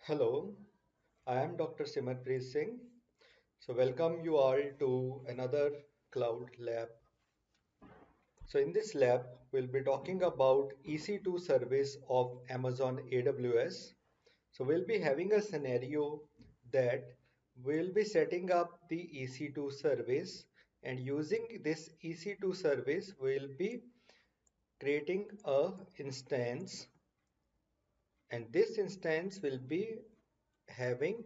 Hello, I am Dr. Simarpreet Singh. So, welcome you all to another cloud lab. So, in this lab, we'll be talking about EC2 service of Amazon AWS. So, we'll be having a scenario that we'll be setting up the EC2 service, and using this EC2 service, we'll be creating a instance, and this instance will be having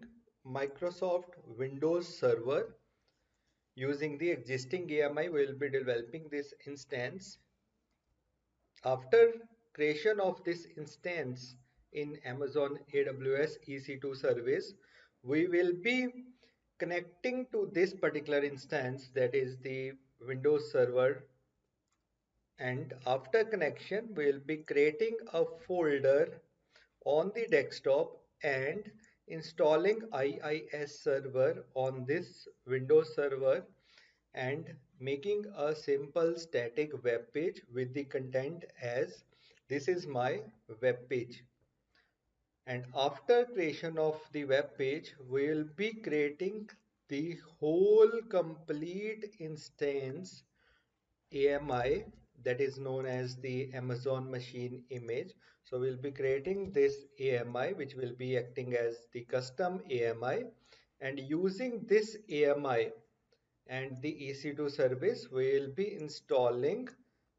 Microsoft Windows Server. Using the existing AMI, we will be developing this instance. After creation of this instance in Amazon AWS EC2 service, we will be connecting to this particular instance, that is the Windows Server, and after connection we will be creating a folder on the desktop and installing IIS server on this Windows Server and making a simple static web page with the content as this is my web page. And after creation of the web page, we will be creating the whole complete instance AMI, that is known as the Amazon machine image. So we'll be creating this AMI which will be acting as the custom AMI, and using this AMI and the EC2 service, we will be installing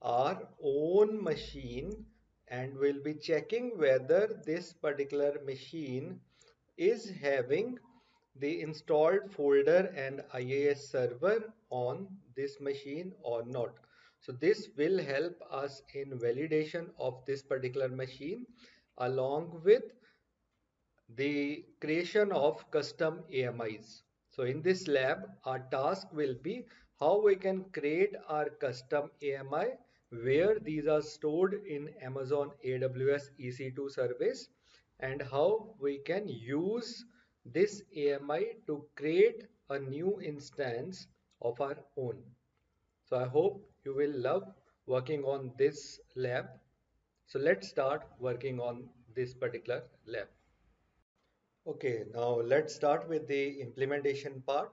our own machine, and we'll be checking whether this particular machine is having the installed folder and IIS server on this machine or not. So this will help us in validation of this particular machine along with the creation of custom AMIs. So in this lab, our task will be how we can create our custom AMI, where these are stored in Amazon AWS EC2 service, and how we can use this AMI to create a new instance of our own. So I hope you will love working on this lab. So let's start working on this particular lab. Okay, now let's start with the implementation part.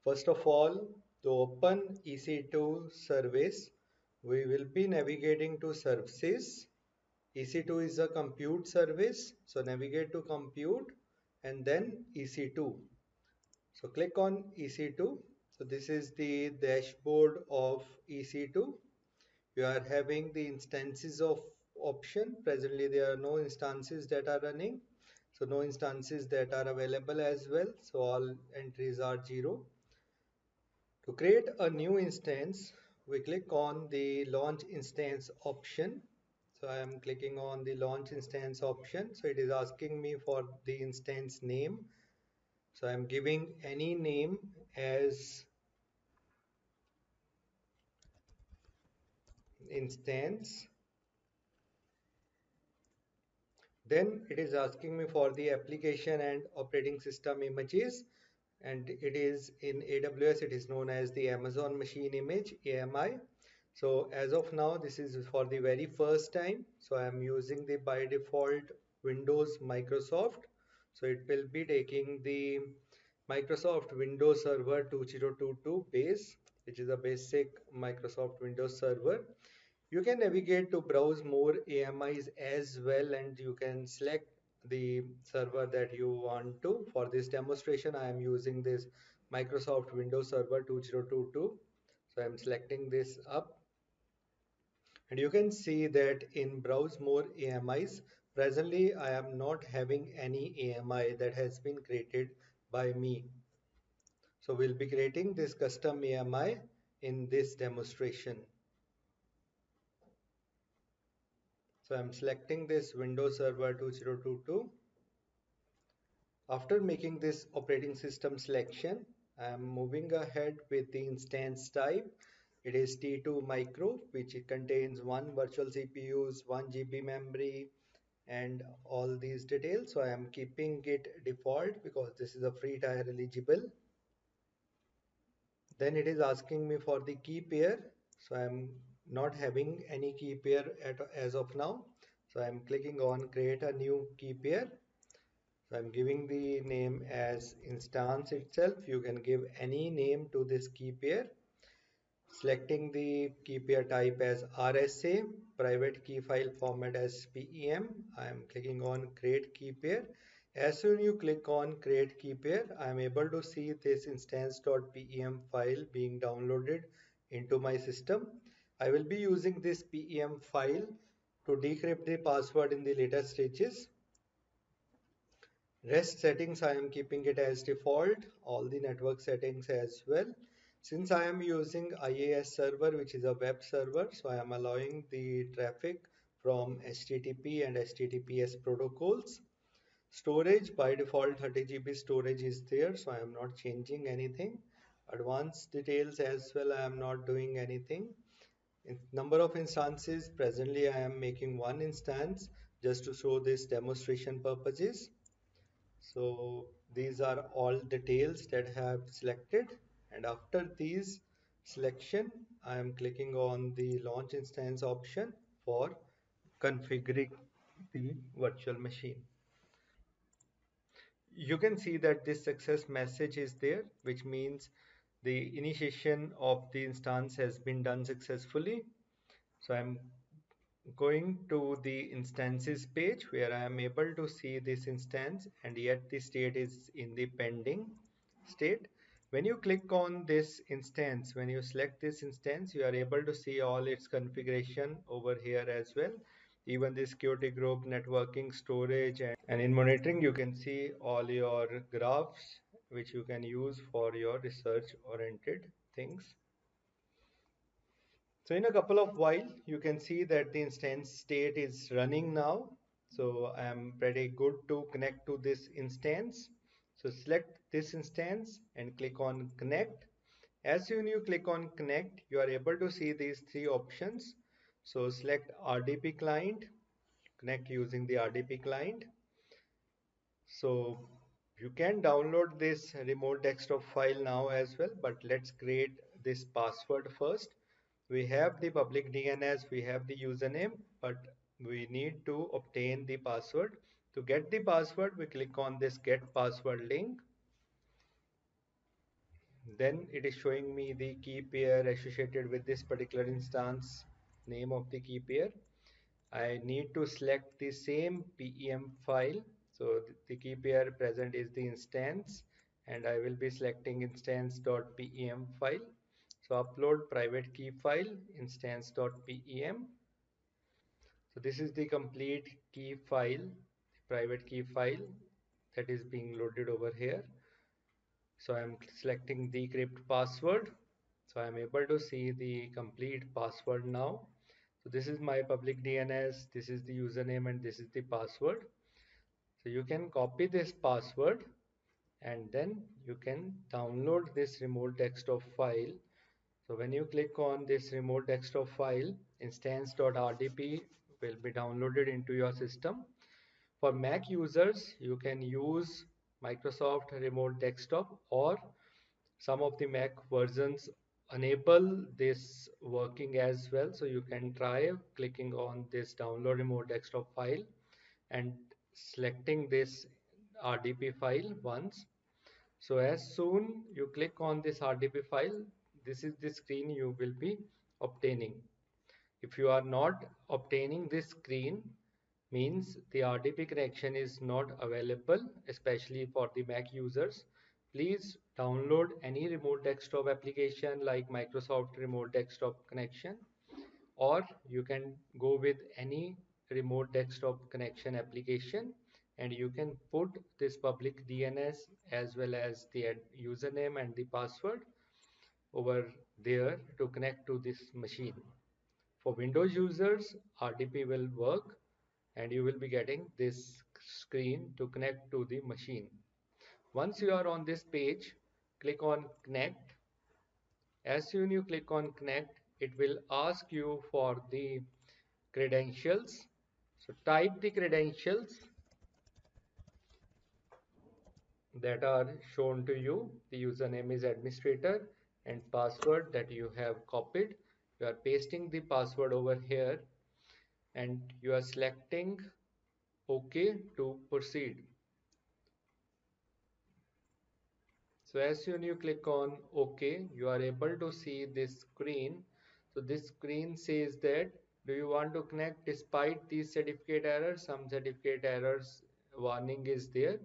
First of all, to open EC2 service, we will be navigating to services. EC2 is a compute service, so navigate to compute and then EC2. So click on EC2. So this is the dashboard of EC2. You are having the instances of option. Presently there are no instances that are running, so no instances that are available as well, so all entries are 0. To create a new instance, we click on the launch instance option. So I am clicking on the launch instance option. So it is asking me for the instance name, so I am giving any name as instance. Then it is asking me for the application and operating system images, and it is in AWS, it is known as the Amazon machine image AMI. So as of now, this is for the very first time, so I am using the by default Windows Microsoft. So it will be taking the Microsoft Windows Server 2022 base, which is a basic Microsoft Windows Server. You can navigate to browse more AMIs as well, and you can select the server that you want to. For this demonstration, I am using this Microsoft Windows Server 2022. So I am selecting this up, and you can see that in browse more AMIs, presently I am not having any AMI that has been created by me. So we'll be creating this custom AMI in this demonstration. So I'm selecting this Windows Server 2022. After making this operating system selection, I'm moving ahead with the instance type. It is T2 Micro, which contains one virtual CPUs, 1 GB memory, and all these details. So I am keeping it default because this is a free tier eligible. Then it is asking me for the key pair. So I am not having any key pair as of now. So I am clicking on create a new key pair. So I'm giving the name as instance itself. You can give any name to this key pair. Selecting the key pair type as RSA, private key file format as PEM. I am clicking on create key pair. As soon as you click on create key pair, I am able to see this instance.pem file being downloaded into my system. I will be using this PEM file to decrypt the password in the later stages. Rest settings, I am keeping it as default, all the network settings as well. Since I am using IAS server, which is a web server, so I am allowing the traffic from HTTP and HTTPS protocols. Storage, by default 30 GB storage is there, so I am not changing anything. Advanced details as well, I am not doing anything. In number of instances, presently I am making one instance just to show this demonstration purposes. So these are all details that I have selected, and after these selection I am clicking on the launch instance option for configuring the virtual machine. You can see that this success message is there, which means the initiation of the instance has been done successfully. So I'm going to the instances page where I am able to see this instance, and yet the state is in the pending state. When you click on this instance, when you select this instance, you are able to see all its configuration over here as well. Even the security group, networking, storage, and in monitoring you can see all your graphs which you can use for your research oriented things. So in a couple of while, you can see that the instance state is running now. So I am pretty good to connect to this instance. So select this instance and click on connect. As soon as you click on connect, you are able to see these three options. So select RDP client, connect using the RDP client. So you can download this remote desktop file now as well, but let's create this password first. We have the public DNS, we have the username, but we need to obtain the password. To get the password, we click on this get password link. Then it is showing me the key pair associated with this particular instance name of the key pair. I need to select the same PEM file. So the key pair present is the instance, and I will be selecting instance.pem file. So upload private key file instance.pem. So this is the complete key file, private key file that is being loaded over here. So I'm selecting decrypt password. So I'm able to see the complete password now. So this is my public DNS, this is the username, and this is the password. So you can copy this password and then you can download this remote desktop file. So when you click on this remote desktop file, instance.rdp will be downloaded into your system. For Mac users, you can use Microsoft Remote Desktop, or some of the Mac versions enable this working as well. So you can try clicking on this download remote desktop file and selecting this RDP file once. So as soon you click on this RDP file, this is the screen you will be obtaining. If you are not obtaining this screen, means the RDP connection is not available, especially for the Mac users. Please download any remote desktop application like Microsoft Remote Desktop Connection, or you can go with any remote desktop connection application, and you can put this public DNS as well as the username and the password over there to connect to this machine. For Windows users, RDP will work and you will be getting this screen to connect to the machine. Once you are on this page, click on connect. As soon as you click on connect, it will ask you for the credentials. So type the credentials that are shown to you. The username is administrator and password that you have copied. You are pasting the password over here and you are selecting OK to proceed. So as soon you click on OK, you are able to see this screen. So this screen says that do you want to connect despite these certificate errors? Some certificate errors warning is there.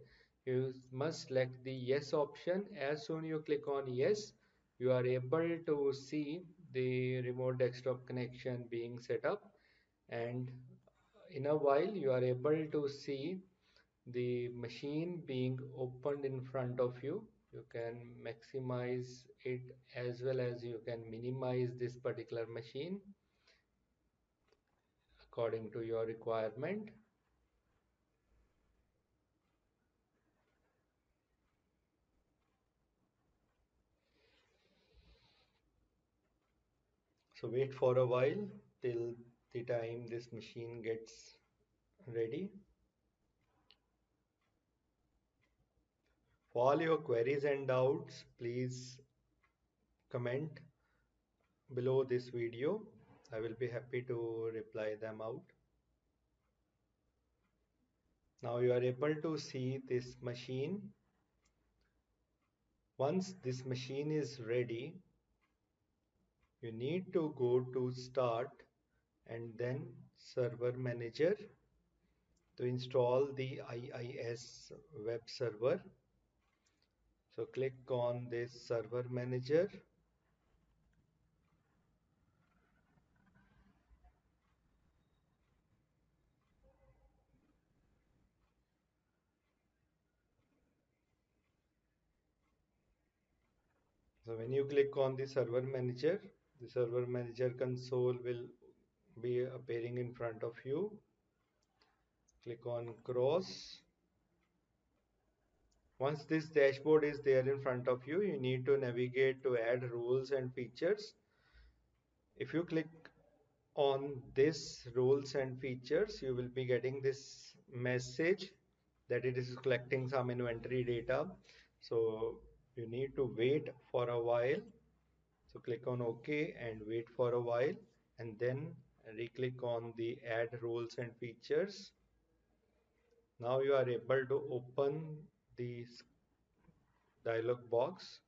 You must select the yes option. As soon you click on yes, you are able to see the remote desktop connection being set up, and in a while you are able to see the machine being opened in front of you. You can maximize it as well as you can minimize this particular machine according to your requirement. So wait for a while till the time this machine gets ready. For all your queries and doubts, please comment below this video. I will be happy to reply them out. Now you are able to see this machine. Once this machine is ready, you need to go to Start and then Server Manager to install the IIS web server. So click on this Server Manager. So when you click on the Server Manager, the Server Manager console will be appearing in front of you. Click on Cross. Once this dashboard is there in front of you, you need to navigate to add rules and features. If you click on this rules and features, you will be getting this message that it is collecting some inventory data. So you need to wait for a while. So click on OK and wait for a while, and then re-click on the add rules and features. Now you are able to open the dialog box.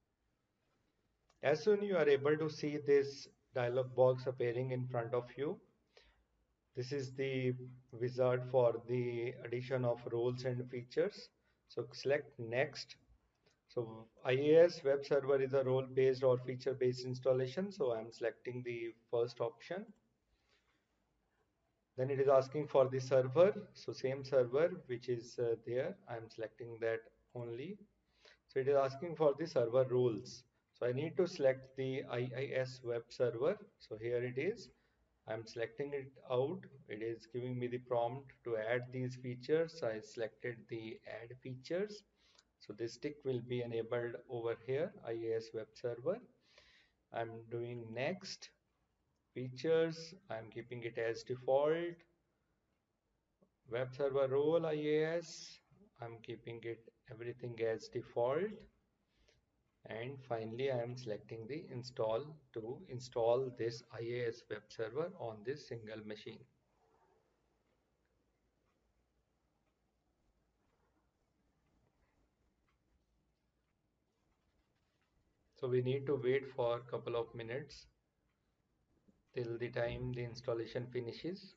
As soon you are able to see this dialog box appearing in front of you, this is the wizard for the addition of roles and features. So select next. So IAS web server is a role based or feature based installation. So I'm selecting the first option. Then it is asking for the server. So same server which is there, I'm selecting that only. So it is asking for the server rules. So I need to select the IIS web server. So here it is. I'm selecting it out. It is giving me the prompt to add these features. I selected the add features. So this tick will be enabled over here, IIS web server. I'm doing next. Features, I'm keeping it as default. Web server role IIS, I'm keeping it everything as default. And finally I am selecting the install to install this IIS web server on this single machine. So we need to wait for a couple of minutes till the time the installation finishes.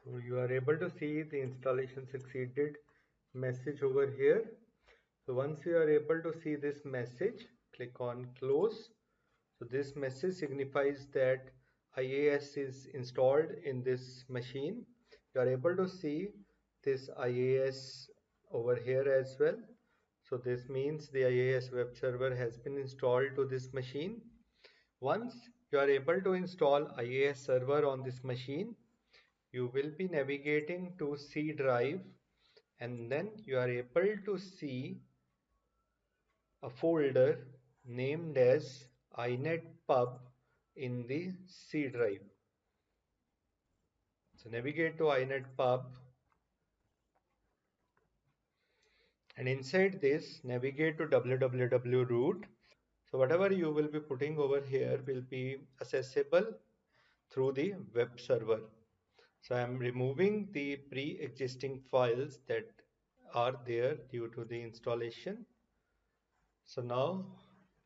So you are able to see the installation succeeded message over here. So once you are able to see this message, click on close. So this message signifies that IAS is installed in this machine. You are able to see this IAS over here as well. So this means the IAS web server has been installed to this machine. Once you are able to install IAS server on this machine, you will be navigating to C drive, and then you are able to see a folder named as inetpub in the C drive. So navigate to inetpub, and inside this navigate to www root. So whatever you will be putting over here will be accessible through the web server. So I am removing the pre-existing files that are there due to the installation. So now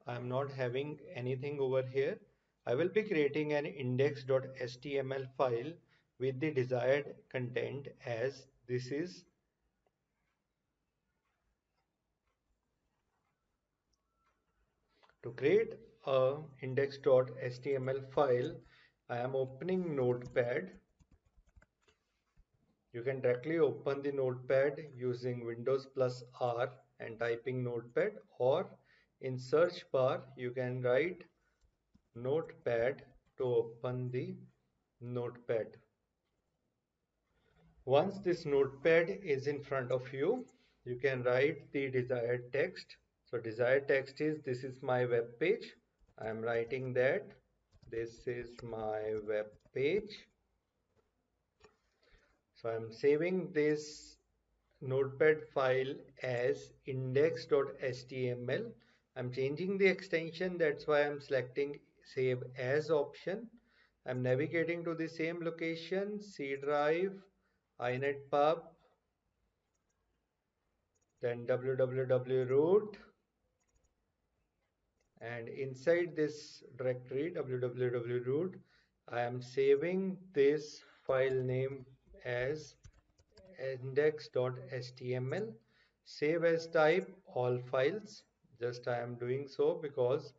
I am not having anything over here. I will be creating an index.html file with the desired content, as this is to create a index.html file. I am opening Notepad. You can directly open the Notepad using Windows plus R and typing Notepad, or in search bar you can write Notepad to open the Notepad. Once this Notepad is in front of you, you can write the desired text. So desired text is, this is my web page. I am writing that this is my web page. So I am saving this Notepad file as index.html. I'm changing the extension, that's why I'm selecting save as option. I'm navigating to the same location, C drive, inetpub, then www root, and inside this directory www root, I am saving this file name as index.html. Save as type all files. Just I am doing so because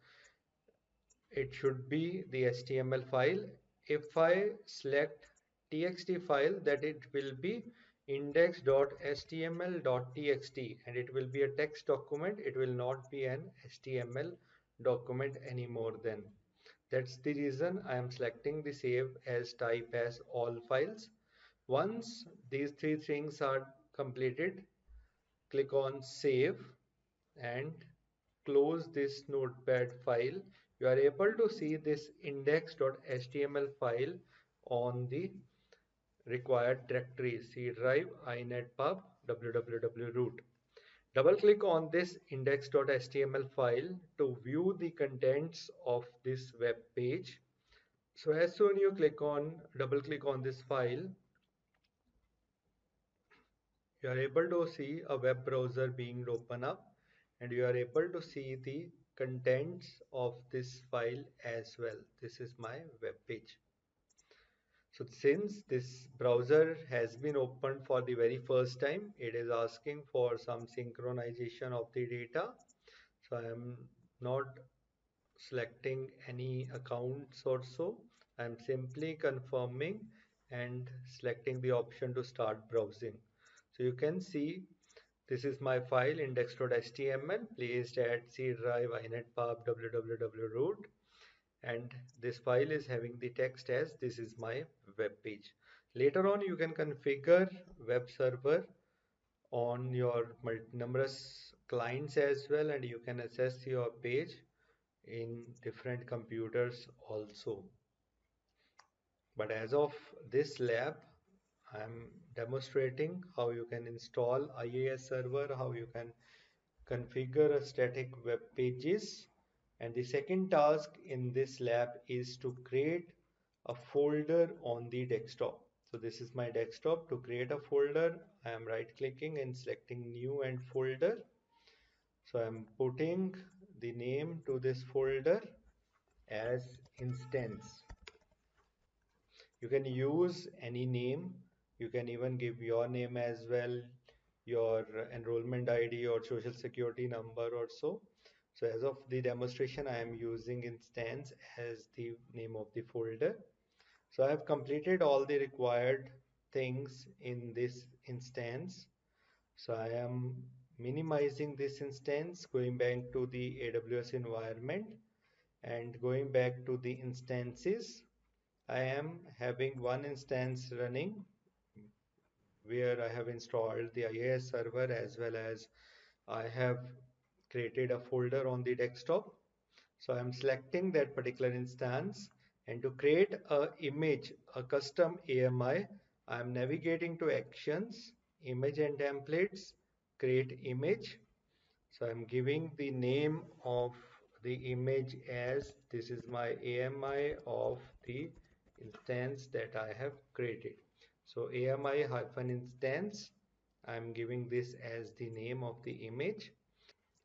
it should be the HTML file. If I select txt file, that it will be index.html.txt, and it will be a text document. It will not be an HTML document anymore then. That's the reason I am selecting the save as type as all files. Once these three things are completed, click on save and close this notepad file. You are able to see this index.html file on the required directory: C drive, inetpub, www root. Double click on this index.html file to view the contents of this web page. So as soon you double click on this file, you are able to see a web browser being open up, and you are able to see the contents of this file as well. This is my web page. So since this browser has been opened for the very first time, it is asking for some synchronization of the data. So I am not selecting any accounts or so. I am simply confirming and selecting the option to start browsing. So you can see this is my file index.html placed at C drive inetpub www root, and this file is having the text as this is my web page. Later on you can configure web server on your numerous clients as well, and you can access your page in different computers also. But as of this lab, I am demonstrating how you can install IAS server, how you can configure a static web pages. And the second task in this lab is to create a folder on the desktop. So this is my desktop. To create a folder, I am right clicking and selecting new and folder. So I am putting the name to this folder as instance. You can use any name You can even give your name as well, your enrollment ID or social security number or so. So as of the demonstration, I am using instance as the name of the folder. So I have completed all the required things in this instance. So I am minimizing this instance, going back to the AWS environment and going back to the instances. I am having one instance running where I have installed the IIS server, as well as I have created a folder on the desktop. So I'm selecting that particular instance, and to create a image, a custom AMI, I'm navigating to actions, image and templates, create image. So I'm giving the name of the image as this is my AMI of the instance that I have created. So AMI hyphen instance, I'm giving this as the name of the image.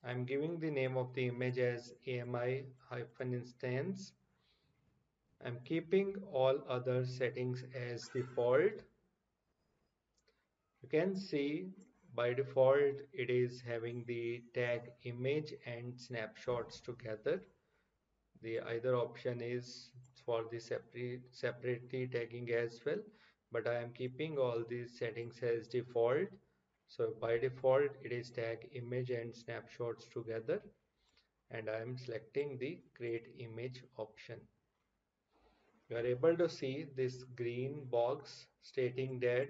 I'm giving the name of the image as AMI hyphen instance. I'm keeping all other settings as default. You can see by default it is having the tag image and snapshots together. The either option is for the separately tagging as well, but I am keeping all these settings as default. So by default it is tag image and snapshots together, and I am selecting the create image option. You are able to see this green box stating that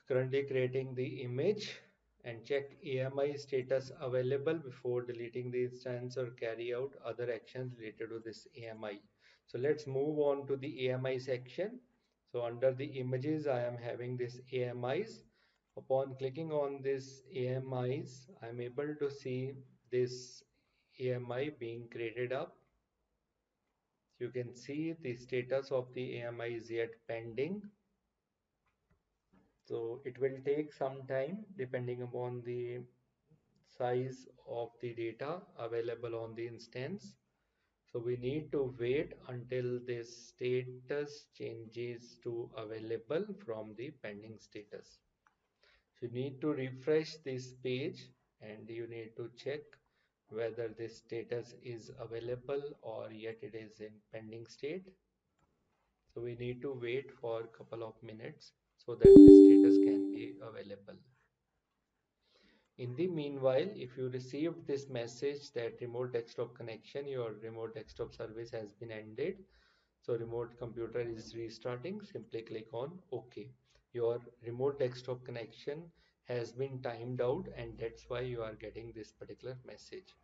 currently creating the image, and check AMI status available before deleting the instance or carry out other actions related to this AMI. So let's move on to the AMI section. So under the images, I am having this AMIs. Upon clicking on this AMIs, I am able to see this AMI being created up. You can see the status of the AMI is yet pending. So it will take some time depending upon the size of the data available on the instance. So we need to wait until this status changes to available from the pending status. So you need to refresh this page and you need to check whether this status is available or yet it is in pending state. So we need to wait for a couple of minutes so that the status can be available. In the meanwhile, if you received this message that remote desktop connection, your remote desktop service has been ended, so remote computer is restarting, simply click on OK. Your remote desktop connection has been timed out, and that's why you are getting this particular message.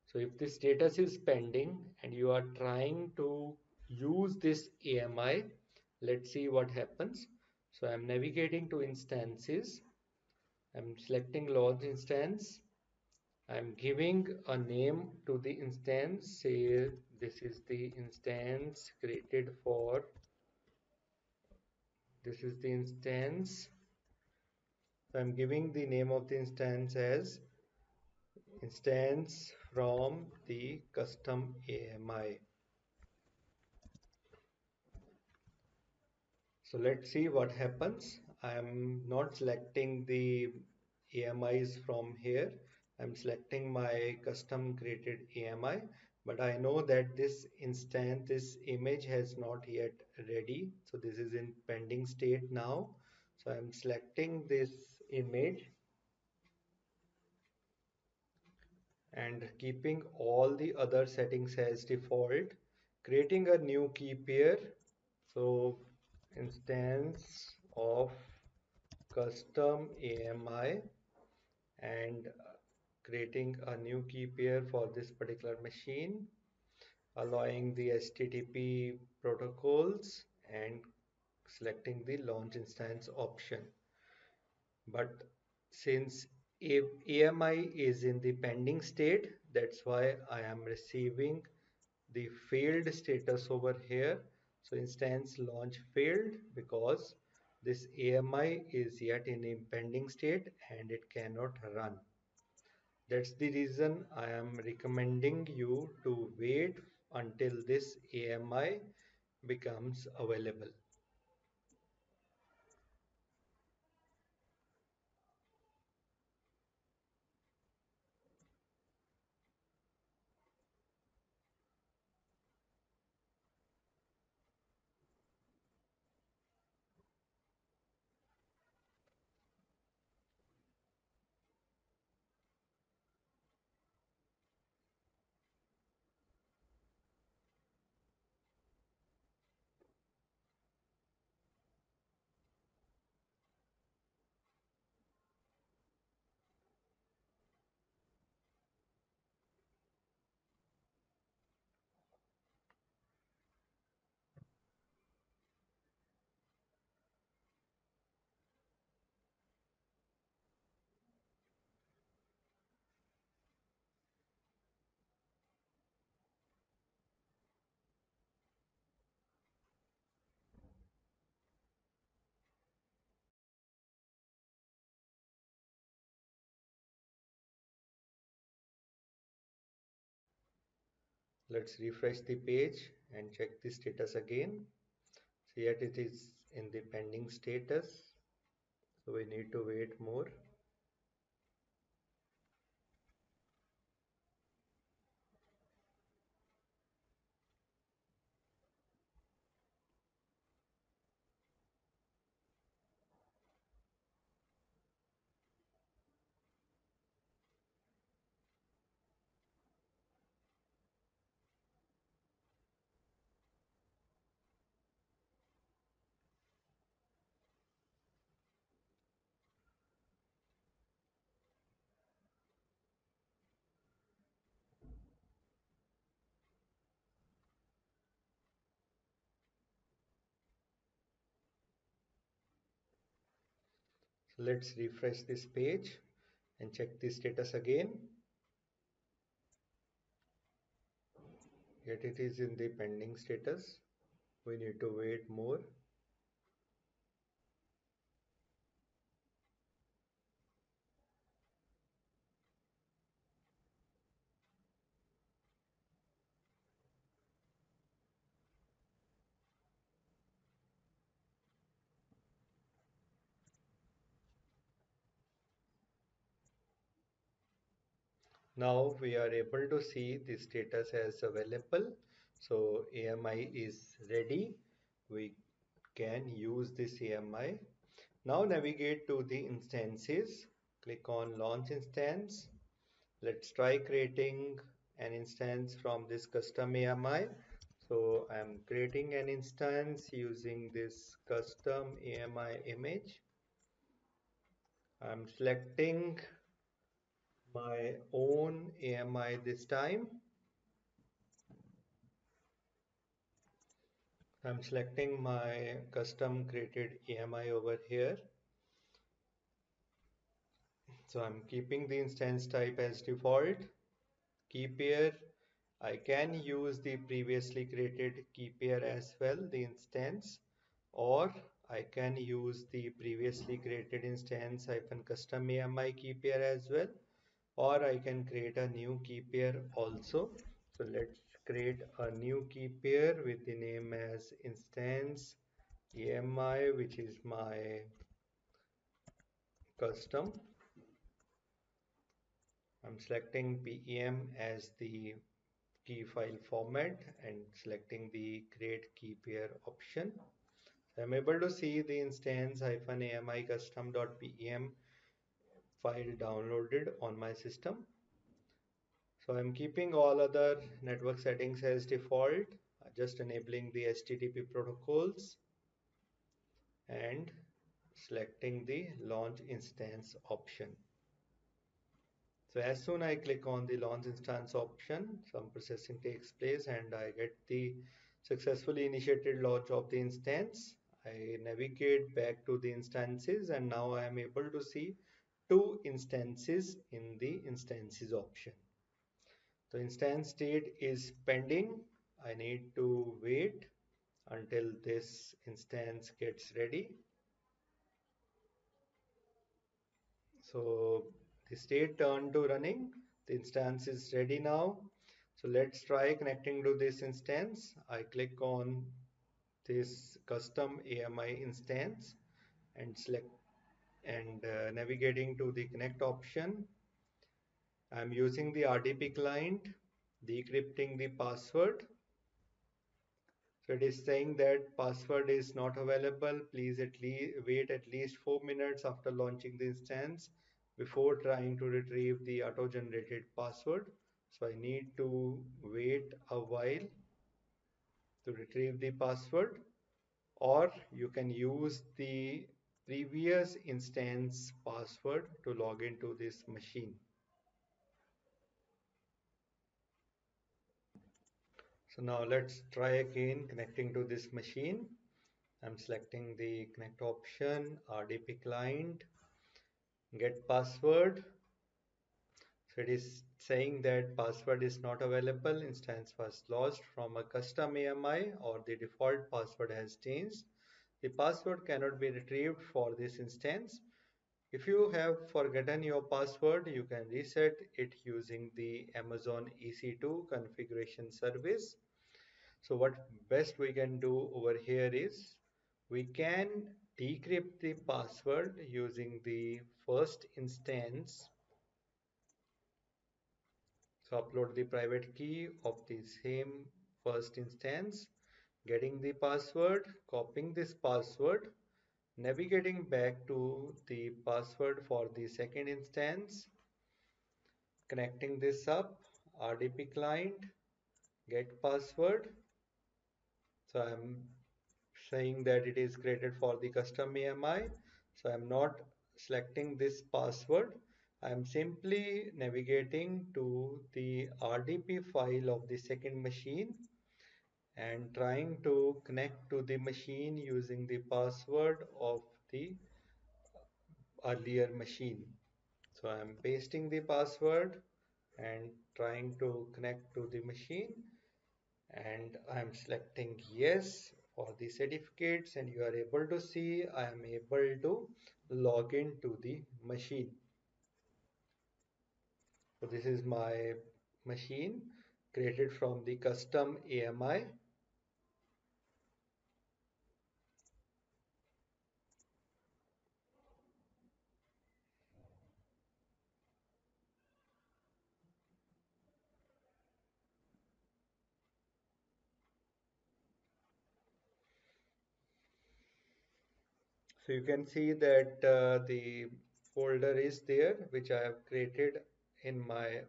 So if the status is pending and you are trying to use this AMI, let's see what happens. So I'm navigating to instances. I'm selecting launch instance. I'm giving a name to the instance. Say this is the instance created for, this is the instance. So I'm giving the name of the instance as instance from the custom AMI. So let's see what happens. I'm not selecting the AMIs from here. I'm selecting my custom created AMI, but I know that this instance, this image has not yet ready. So this is in pending state now. So I'm selecting this image and keeping all the other settings as default, creating a new key pair. So instance of custom AMI, and creating a new key pair for this particular machine, allowing the HTTP protocols and selecting the launch instance option. But since AMI is in the pending state, that's why I am receiving the failed status over here. So instance launch failed because this AMI is yet in a pending state and it cannot run. That's the reason I am recommending you to wait until this AMI becomes available. Let's refresh the page and check the status again. So yet it is in the pending status. So we need to wait more. So let's refresh this page and check the status again. Yet it is in the pending status. We need to wait more. Now we are able to see the status as available. So AMI is ready. We can use this AMI. Now navigate to the instances. Click on launch instance. Let's try creating an instance from this custom AMI. So I'm creating an instance using this custom AMI image. I'm selecting my own AMI this time. I'm selecting my custom created AMI over here. So I'm keeping the instance type as default. Key pair, I can use the previously created key pair as well, the instance, or I can use the previously created instance hyphen custom AMI key pair as well, or I can create a new key pair also. So let's create a new key pair with the name as instance AMI, which is my custom. I'm selecting PEM as the key file format and selecting the create key pair option. So I'm able to see the instance -ami custom.pem file downloaded on my system. So I'm keeping all other network settings as default, just enabling the HTTP protocols and selecting the launch instance option. So as soon I click on the launch instance option, some processing takes place and I get the successfully initiated launch of the instance. I navigate back to the instances and now I am able to see two instances in the instances option. The instance state is pending. I need to wait until this instance gets ready. So the state turned to running. The instance is ready now. So let's try connecting to this instance. I click on this custom AMI instance and select and navigating to the connect option. I'm using the RDP client, decrypting the password. So it is saying that password is not available. Please wait at least 4 minutes after launching the instance before trying to retrieve the auto-generated password. So I need to wait a while to retrieve the password, or you can use the previous instance password to log into this machine. So now let's try again connecting to this machine. I'm selecting the connect option, RDP client, get password. So it is saying that password is not available, instance was lost from a custom AMI, or the default password has changed. The password cannot be retrieved for this instance. If you have forgotten your password, you can reset it using the Amazon EC2 configuration service. So what best we can do over here is we can decrypt the password using the first instance. So upload the private key of the same first instance, getting the password, copying this password, navigating back to the password for the second instance, connecting this up, RDP client, get password. So I'm saying that it is created for the custom AMI. So I'm not selecting this password. I'm simply navigating to the RDP file of the second machine and trying to connect to the machine using the password of the earlier machine. So I'm pasting the password and trying to connect to the machine, and I'm selecting yes for the certificates, and you are able to see I am able to log into the machine. So this is my machine created from the custom AMI. So you can see that the folder is there which I have created in my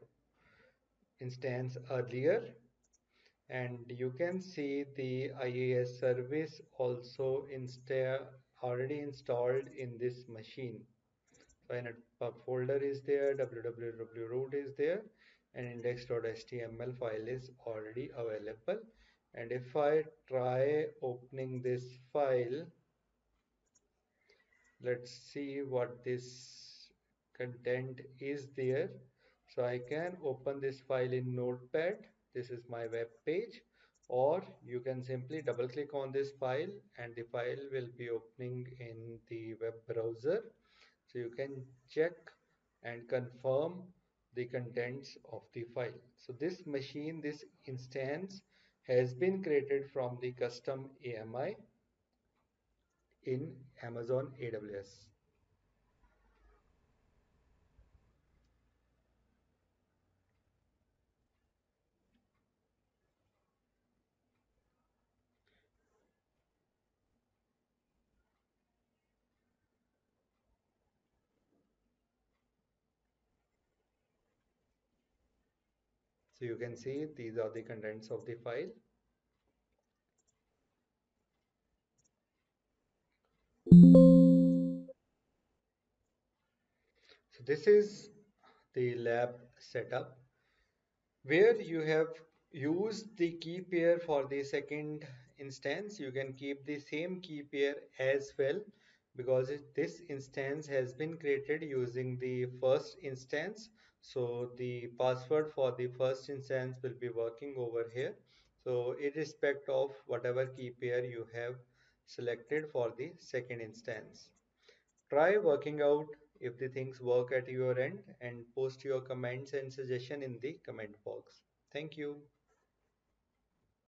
instance earlier, and you can see the IAS service also already installed in this machine. So in a folder is there, www root is there, and index.html file is already available. And if I try opening this file, let's see what this content is there. So I can open this file in notepad. This is my web page, or you can simply double click on this file and the file will be opening in the web browser. So you can check and confirm the contents of the file. So this machine, this instance has been created from the custom AMI in Amazon AWS. So you can see these are the contents of the file. So this is the lab setup where you have used the key pair for the second instance. You can keep the same key pair as well, because this instance has been created using the first instance. So the password for the first instance will be working over here. So irrespective of whatever key pair you have selected for the second instance. Try working out if the things work at your end, and post your comments and suggestion in the comment box. Thank you.